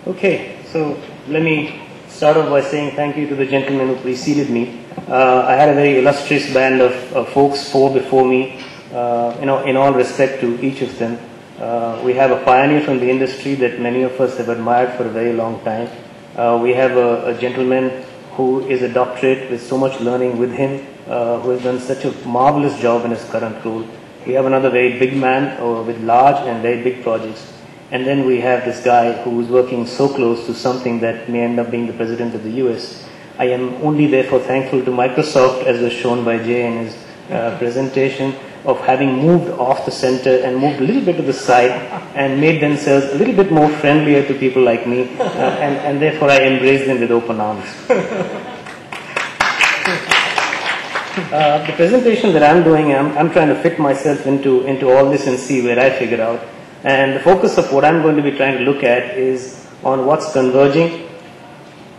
Okay, so let me start off by saying thank you to the gentleman who preceded me. I had a very illustrious band of folks, four before me, in all respect to each of them. We have a pioneer from the industry that many of us have admired for a very long time. We have a gentleman who is a doctorate with so much learning with him, who has done such a marvelous job in his current role. We have another very big man with large and very big projects. And then we have this guy who is working so close to something that may end up being the president of the US. I am only therefore thankful to Microsoft, as was shown by Jay in his presentation, of having moved off the center and moved a little bit to the side and made themselves a little bit more friendlier to people like me, and therefore I embrace them with open arms. The presentation that I'm doing, I'm trying to fit myself into all this and see where I figure out. And the focus of what I'm going to be trying to look at is on what's converging.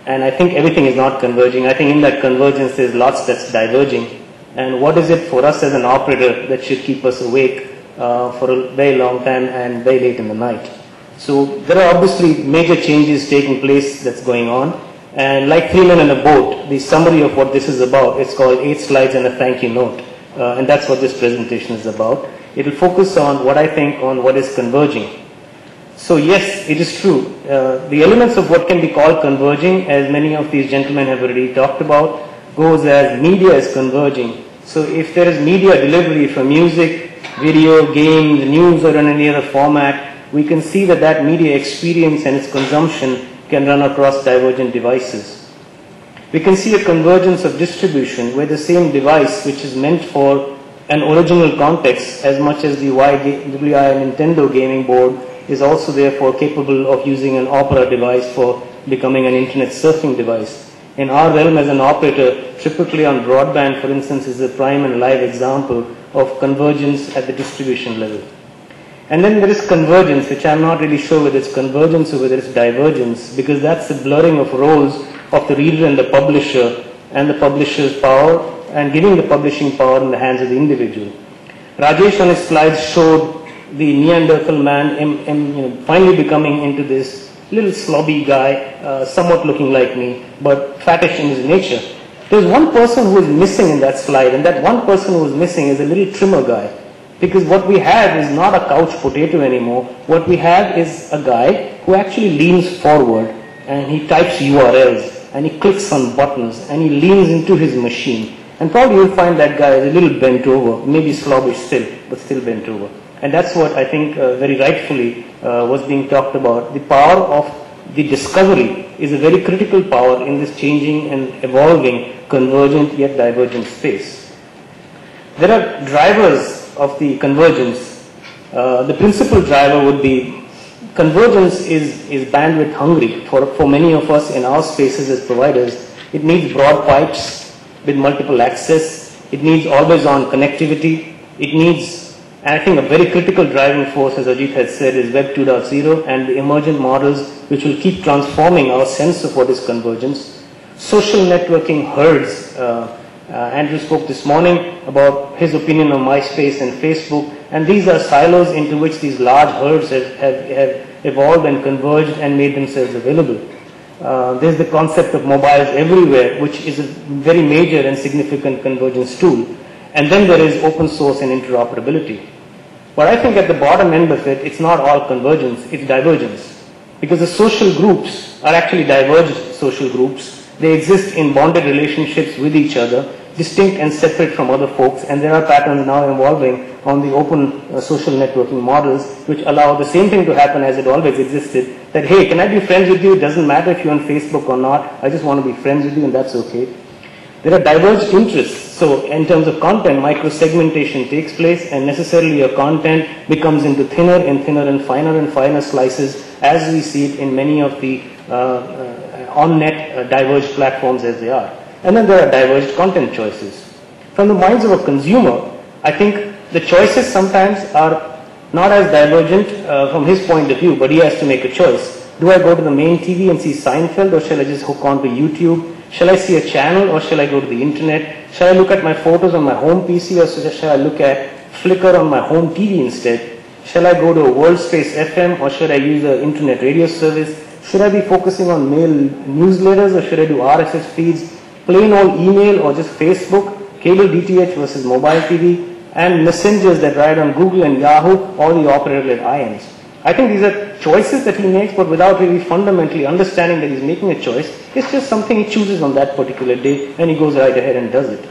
And I think everything is not converging. I think in that convergence there's lots that's diverging. And what is it for us as an operator that should keep us awake for a very long time and very late in the night? So there are obviously major changes taking place that's going on. And like three men in a boat, the summary of what this is about, it's called 8 slides and a thank you note. And that's what this presentation is about. It will focus on what I think on what is converging. So yes, it is true. The elements of what can be called converging, as many of these gentlemen have already talked about, goes as media is converging. So if there is media delivery from music, video, games, news or in any other format, we can see that that media experience and its consumption can run across divergent devices. We can see a convergence of distribution where the same device, which is meant for an original context as much as the WI Nintendo gaming board, is also therefore capable of using an Opera device for becoming an internet surfing device. In our realm as an operator, typically on broadband, for instance, is a prime and live example of convergence at the distribution level. And then there is convergence, which I'm not really sure whether it's convergence or whether it's divergence, because that's the blurring of roles of the reader and the publisher's power, and giving the publishing power in the hands of the individual. Rajesh on his slides showed the Neanderthal man finally becoming into this little slobby guy, somewhat looking like me, but fattish in his nature. There's one person who is missing in that slide, and that one person who is missing is a little trimmer guy. Because what we have is not a couch potato anymore. What we have is a guy who actually leans forward and he types URLs and he clicks on buttons and he leans into his machine. And probably you'll find that guy is a little bent over, maybe slobbish still, but still bent over. And that's what I think very rightfully was being talked about. The power of the discovery is a very critical power in this changing and evolving, convergent yet divergent space. There are drivers of the convergence. The principal driver would be convergence is bandwidth hungry. For many of us in our spaces as providers, it needs broad pipes with multiple access. It needs always on connectivity. It needs, and I think a very critical driving force, as Ajit has said, is Web 2.0 and the emergent models which will keep transforming our sense of what is convergence. Social networking herds. Andrew spoke this morning about his opinion on MySpace and Facebook, and these are silos into which these large herds have evolved and converged and made themselves available. There's the concept of mobiles everywhere, which is a very major and significant convergence tool. And then there is open source and interoperability. But I think at the bottom end of it, it's not all convergence, it's divergence. Because the social groups are actually divergent social groups. They exist in bonded relationships with each other, distinct and separate from other folks, and there are patterns now evolving on the open social networking models which allow the same thing to happen as it always existed, that hey, can I be friends with you? It doesn't matter if you're on Facebook or not, I just want to be friends with you and that's okay. There are diverged interests. So in terms of content, micro-segmentation takes place and necessarily your content becomes into thinner and finer slices as we see it in many of the on-net diverged platforms as they are. And then there are diverged content choices. From the minds of a consumer, I think the choices sometimes are not as divergent from his point of view, but he has to make a choice. Do I go to the main TV and see Seinfeld, or shall I just hook on to YouTube? Shall I see a channel, or shall I go to the internet? Shall I look at my photos on my home PC, or shall I look at Flickr on my home TV instead? Shall I go to a WorldSpace FM, or should I use an internet radio service? Should I be focusing on mail newsletters, or should I do RSS feeds, plain old email, or just Facebook, cable DTH versus mobile TV, and messengers that ride on Google and Yahoo, or the operator-led IMs? I think these are choices that he makes, but without really fundamentally understanding that he's making a choice. It's just something he chooses on that particular day, and he goes right ahead and does it.